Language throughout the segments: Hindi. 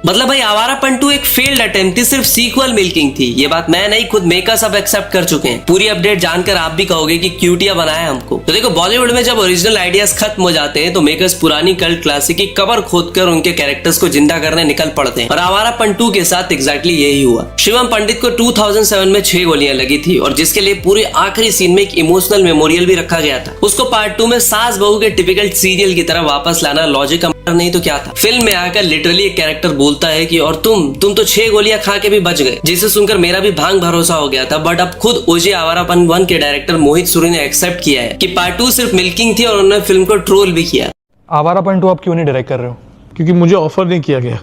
मतलब भाई आवारापन 2 एक फेल्ड अटेम्प्ट थी, सिर्फ सीक्वल मिल्किंग थी। ये बात मैं नहीं, खुद मेकर्स अब एक्सेप्ट कर चुके हैं। पूरी अपडेट जानकर आप भी कहोगे कि क्यूटिया बनाया हमको। तो देखो, बॉलीवुड में जब ओरिजिनल आइडियाज खत्म हो जाते हैं तो मेकर्स पुरानी कल्ट क्लासिक की कबर खोदकर उनके कैरेक्टर्स को जिंदा करने निकल पड़ते हैं, और आवारापन 2 के साथ एग्जैक्टली यही हुआ। शिवम पंडित को 2007 में 6 गोलियां लगी थी, और जिसके लिए पूरे आखिरी सीन में एक इमोशनल मेमोरियल भी रखा गया था। उसको पार्ट 2 में सास बहू के टिपिकल सीरियल की तरह वापस लाना लॉजिक नहीं तो क्या था। फिल्म में आकर लिटरली एक कैरेक्टर बोलता है कि और तुम तो 6 गोलियां खा के भी बच गए, जिसे सुनकर मेरा भी भांग भरोसा हो गया था। बट अब खुद ओजे आवारापन 1 के डायरेक्टर मोहित सूरी ने एक्सेप्ट किया है कि पार्ट 2 सिर्फ मिल्किंग थी, और उन्होंने फिल्म को ट्रोल भी किया। आवारापन 2 आप क्यों नहीं डायरेक्ट कर रहे हो? क्योंकि मुझे ऑफर नहीं किया गया।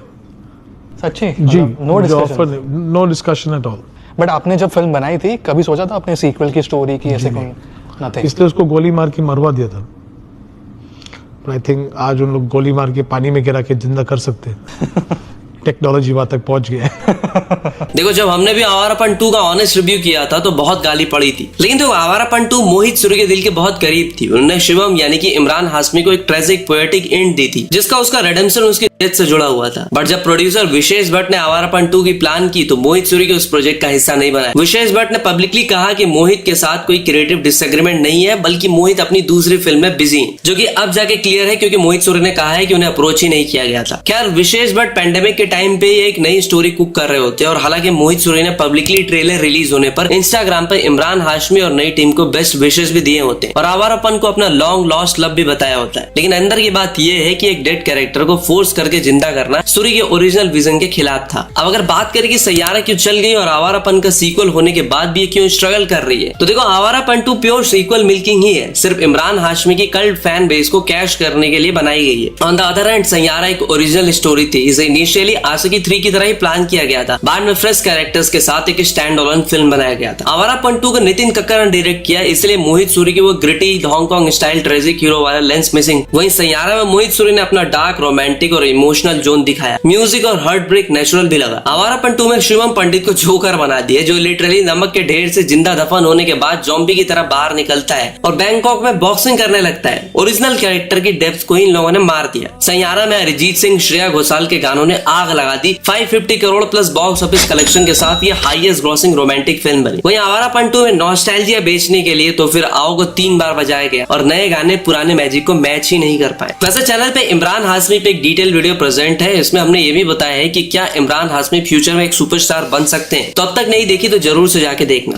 सच्ची? जी, no discussion? No discussion at all. But आपने जब फिल्म बनाई थी कभी सोचा था अपने सीक्वल की स्टोरी की ऐसे कोई नथिंग? इसलिए उसको गोली मार के मरवा दिया था। आई थिंक आज उन लोग गोली मार के पानी में गिरा के जिंदा कर सकते हैं। टेक्नोलॉजी वहां तक पहुंच गया है। देखो, जब हमने भी आवारापन 2 का ऑनेस्ट रिव्यू किया था तो बहुत गाली पड़ी थी, लेकिन देखो आवारापन 2 मोहित सूरी के दिल के बहुत करीब थी। उन्होंने शिवम यानी कि इमरान हाशमी को एक ट्रेजिक पोएटिक एंड दी थी, जिसका उसका रिडेम्पशन उसकी डेथ से जुड़ा हुआ था। बट जब प्रोड्यूसर विशेष भट्ट ने आवारापन 2 की प्लान की तो मोहित सूरी के उस प्रोजेक्ट का हिस्सा नहीं बनाया। विशेष भट्ट ने पब्लिकली कहा कि मोहित के साथ कोई क्रिएटिव डिसएग्रीमेंट नहीं है, बल्कि मोहित अपनी दूसरी फिल्म में बिजी है, जो कि अब जाके क्लियर है क्योंकि मोहित सूरी ने कहा है कि उन्हें अप्रोच ही नहीं किया गया था। खैर, विशेष भट्ट पेंडेमिक के टाइम पे एक नई स्टोरी कुक कर रहे होते हैं, और हालांकि मोहित सूरी ने पब्लिकली ट्रेलर रिलीज होने पर इंस्टाग्राम पर इमरान हाशमी और नई टीम को बेस्ट विशेष भी दिए होते हैं, और आवारापन को अपना लॉन्ग लॉस्ट लव भी बताया होता है। लेकिन अंदर की बात यह है कि एक डेड कैरेक्टर को फोर्स करके जिंदा करना सूरी के ओरिजिनल विजन के खिलाफ था। अब अगर बात करें कि सैयारा क्यों चल गई और आवारापन का सीक्वल होने के बाद भी क्यों स्ट्रगल कर रही है, तो देखो आवारापन 2 प्योर सीक्वल मिल्किंग ही है। सिर्फ इमरान हाशमी की कल्ट फैन बेस को कैश करने के लिए बनाई गई है। On the other hand, Saiyaara एक ओरिजिनल स्टोरी थी। इसे इनिशियली आशिकी 3 की तरह ही प्लान किया गया था, बाद में फ्रेश कैरेक्टर्स के साथ एक स्टैंड अलोन फिल्म बनाया गया था। आवारापन 2 को नितिन कक्कर ने डायरेक्ट किया, इसलिए मोहित सूरी की वो gritty Hong Kong style tragic hero वाला लेंस मिसिंग। वहीं सैयारा में मोहित सूरी ने अपना डार्क, रोमांटिक और इमोशनल जोन दिखाया। म्यूजिक और हार्ट ब्रेक नेचुरल भी लगा। आवारापन 2 में शिवम पंडित को जोकर बना दिया, जो लिटरली नमक के ढेर से जिंदा दफन होने के बाद जॉम्बी की तरह बाहर निकलता है और बैंकॉक में बॉक्सिंग करने लगता है। ओरिजिनल कैरेक्टर की डेप्थ को इन लोगों ने मार दिया। सैयारा में अरिजीत सिंह, श्रेया घोषाल के गानों ने आग लगा दी। 550 crore plus box office collection के साथ ये हाईएस्ट ग्रॉसिंग रोमांटिक फिल्म बनी। वहीं आवारापन 2 में नॉस्टैल्जिया बेचने के लिए तो फिर आओ को 3 बार बजाया गया, और नए गाने पुराने मैजिक को मैच ही नहीं कर पाए। वैसे चैनल पे इमरान हाशमी पे एक डिटेल वीडियो प्रेजेंट है, इसमें हमने ये भी बताया है कि क्या इमरान हाशमी फ्यूचर में एक सुपरस्टार बन सकते हैं। तो अब तक नहीं देखी तो जरूर से जाके देखना।